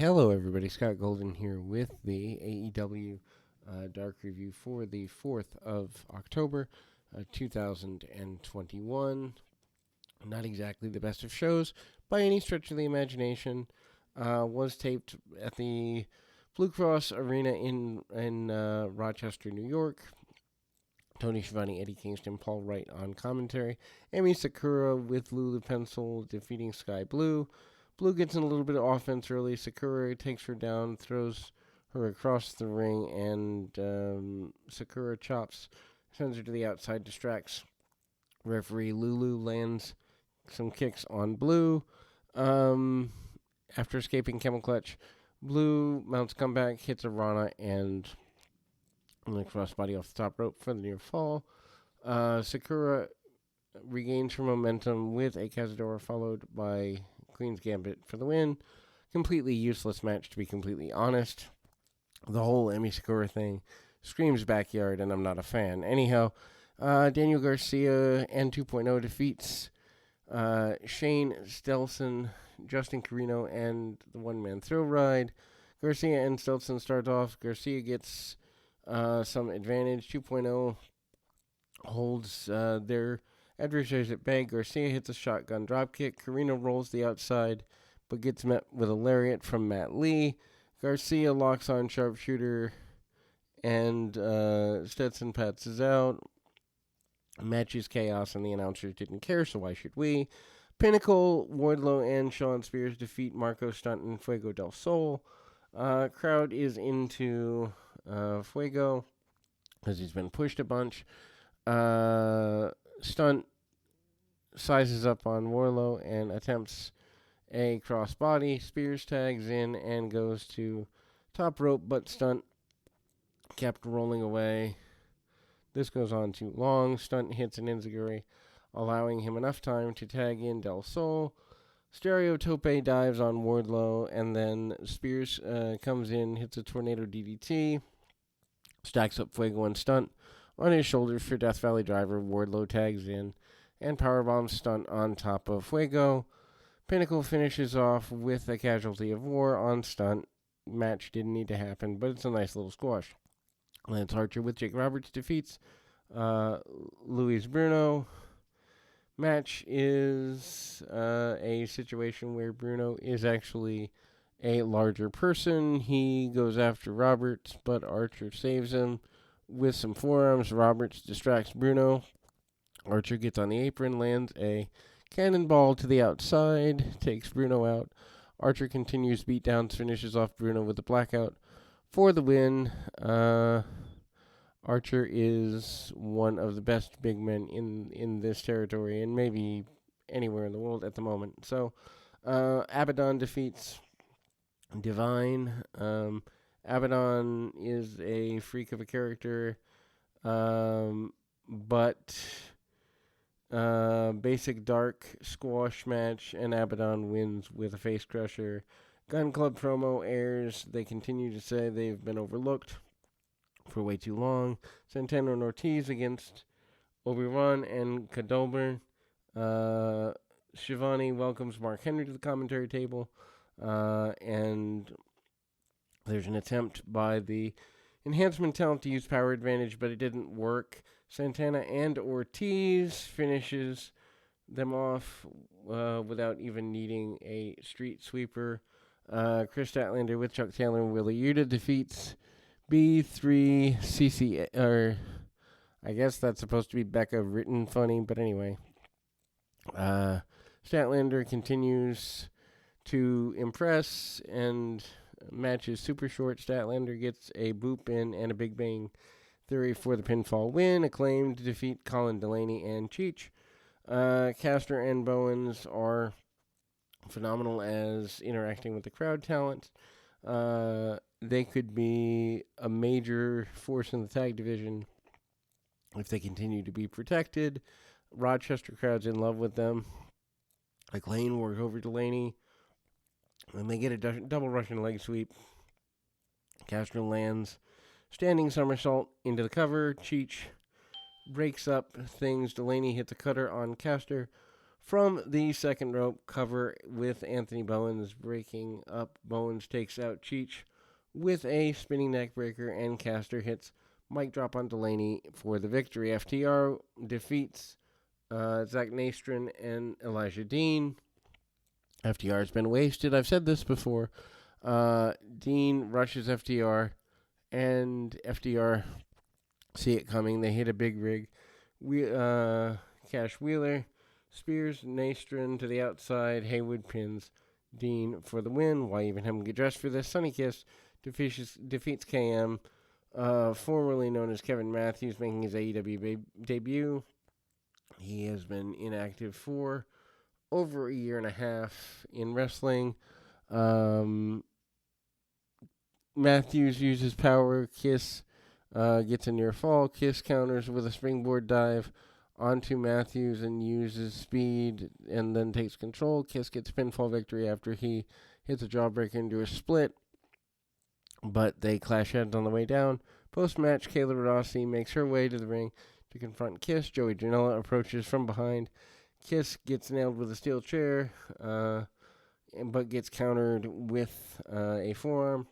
Hello, everybody. Scott Golden here with the AEW Dark Review for the 4th of October, 2021. Not exactly the best of shows by any stretch of the imagination. Was taped at the Blue Cross Arena in Rochester, New York. Tony Schiavone, Eddie Kingston, Paul Wright on commentary. Emi Sakura with Lulu Pencil defeating Sky Blue. Blue gets in a little bit of offense early. Sakura takes her down, throws her across the ring, and Sakura chops, sends her to the outside, distracts referee. Lulu lands some kicks on Blue. After escaping Camel Clutch, Blue mounts comeback, hits a Rana, and the crossbody off the top rope for the near fall. Sakura regains her momentum with a Cazadora, followed by Queen's Gambit for the win. Completely useless match, to be completely honest. The whole Emi Sakura thing screams backyard, and I'm not a fan. Anyhow, Daniel Garcia and 2.0 defeats Shane Stelson, Justin Carino, and the one-man thrill ride. Garcia and Stelson start off. Garcia gets some advantage. 2.0 holds their adversaries at bay. Garcia hits a shotgun dropkick. Carino rolls the outside, but gets met with a lariat from Matt Lee. Garcia locks on sharpshooter, and Stetson passes out. Match is chaos, and the announcers didn't care, so why should we? Pinnacle, Wardlow, and Sean Spears defeat Marco Stunt and Fuego del Sol. Crowd is into Fuego because he's been pushed a bunch. Stunt sizes up on Wardlow and attempts a crossbody. Spears tags in and goes to top rope, but Stunt kept rolling away. This goes on too long. Stunt hits an enziguri, allowing him enough time to tag in Del Sol. Stereo Tope dives on Wardlow, and then Spears comes in, hits a tornado DDT, stacks up Fuego and Stunt on his shoulders for Death Valley Driver. Wardlow tags in and powerbombs Stunt on top of Fuego. Pinnacle finishes off with a casualty of war on Stunt. Match didn't need to happen, but it's a nice little squash. Lance Archer with Jake Roberts defeats Luis Bruno. Match is a situation where Bruno is actually a larger person. He goes after Roberts, but Archer saves him with some forearms. Roberts distracts Bruno. Archer gets on the apron, lands a cannonball to the outside, takes Bruno out. Archer continues beatdowns, finishes off Bruno with a blackout for the win. Archer is one of the best big men in this territory and maybe anywhere in the world at the moment. So, Abaddon defeats Divine. Abaddon is a freak of a character, but basic dark squash match, and Abaddon wins with a face crusher. Gun Club promo airs. They continue to say they've been overlooked for way too long. Santana and Ortiz against Obi-Wan and Kadolber. Schiavone welcomes Mark Henry to the commentary table, and there's an attempt by the enhancement talent to use power advantage, but it didn't work. Santana and Ortiz finishes them off without even needing a street sweeper. Chris Statlander with Chuck Taylor and Wheeler Yuta defeats B3CC, or I guess that's supposed to be Becca written funny, but anyway. Statlander continues to impress, and match is super short. Statlander gets a boop in and a Big Bang Theory for the pinfall win. Acclaimed to defeat Colin Delaney and Cheech. Caster and Bowens are phenomenal as interacting with the crowd talent. They could be a major force in the tag division if they continue to be protected. Rochester crowd's in love with them. Acclaim work over Delaney, and they get a double Russian leg sweep. Castro lands standing somersault into the cover. Cheech breaks up things. Delaney hits a cutter on Caster From the second rope cover with Anthony Bowens breaking up, Bowens takes out Cheech with a spinning neck breaker, and Caster hits mic drop on Delaney for the victory. FTR defeats Zach Nastrin and Elijah Dean. FTR has been wasted. I've said this before. Dean rushes FTR, and FTR see it coming. They hit a big rig. Cash Wheeler spears Nastrin to the outside. Haywood pins Dean for the win. Why even have him get dressed for this? Sonny Kiss defeats KM, formerly known as Kevin Matthews, making his AEW debut. He has been inactive for over a year and a half in wrestling. Matthews uses power. Kiss gets a near fall. Kiss counters with a springboard dive onto Matthews and uses speed and then takes control. Kiss gets a pinfall victory after he hits a jawbreaker into a split, but they clash heads on the way down. Post-match, Kayla Rossi makes her way to the ring to confront Kiss. Joey Janela approaches from behind. Kiss gets nailed with a steel chair, but gets countered with a forearm,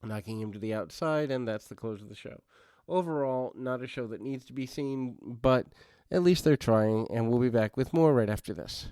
knocking him to the outside, and that's the close of the show. Overall, not a show that needs to be seen, but at least they're trying, and we'll be back with more right after this.